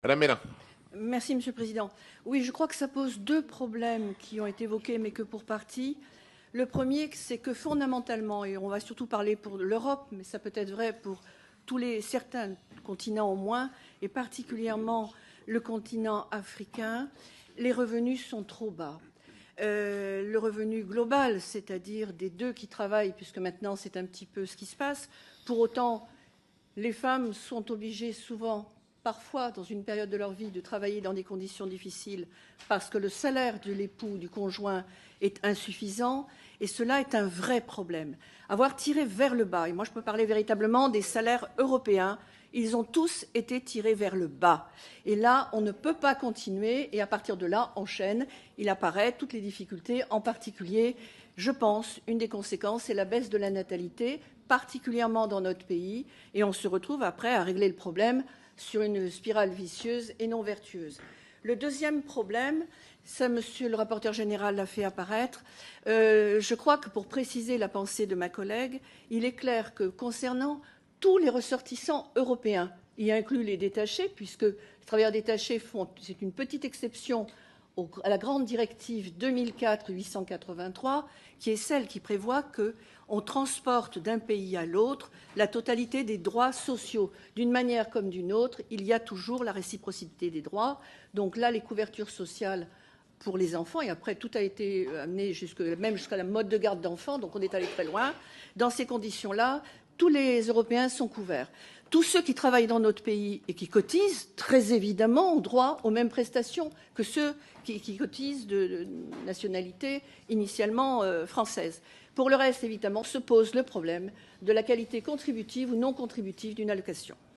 Madame Mélin. Merci, Monsieur le Président. Oui, je crois que ça pose deux problèmes qui ont été évoqués, mais que pour partie. Le premier, c'est que fondamentalement, et on va surtout parler pour l'Europe, mais ça peut être vrai pour certains continents au moins, et particulièrement le continent africain, les revenus sont trop bas. Le revenu global, c'est-à-dire des deux qui travaillent, puisque maintenant c'est un petit peu ce qui se passe. Pour autant, les femmes sont obligées souvent, parfois dans une période de leur vie, de travailler dans des conditions difficiles parce que le salaire de l'époux, du conjoint est insuffisant, et cela est un vrai problème. Avoir tiré vers le bas, et moi je peux parler véritablement des salaires européens, ils ont tous été tirés vers le bas. Et là, on ne peut pas continuer, et à partir de là, en chaîne, il apparaît toutes les difficultés, en particulier, je pense, une des conséquences, c'est la baisse de la natalité, particulièrement dans notre pays, et on se retrouve après à régler le problème sur une spirale vicieuse et non vertueuse. Le deuxième problème, ça, monsieur le rapporteur général l'a fait apparaître, je crois que pour préciser la pensée de ma collègue, il est clair que concernant tous les ressortissants européens, y inclut les détachés, puisque les travailleurs détachés c'est une petite exception à la grande directive 2004-883, qui est celle qui prévoit qu'on transporte d'un pays à l'autre la totalité des droits sociaux. D'une manière comme d'une autre, il y a toujours la réciprocité des droits. Donc là, les couvertures sociales pour les enfants, et après tout a été amené même jusqu'à la mode de garde d'enfants, donc on est allé très loin. Dans ces conditions-là, tous les Européens sont couverts. Tous ceux qui travaillent dans notre pays et qui cotisent, très évidemment, ont droit aux mêmes prestations que ceux qui cotisent de nationalité initialement française. Pour le reste, évidemment, se pose le problème de la qualité contributive ou non contributive d'une allocation.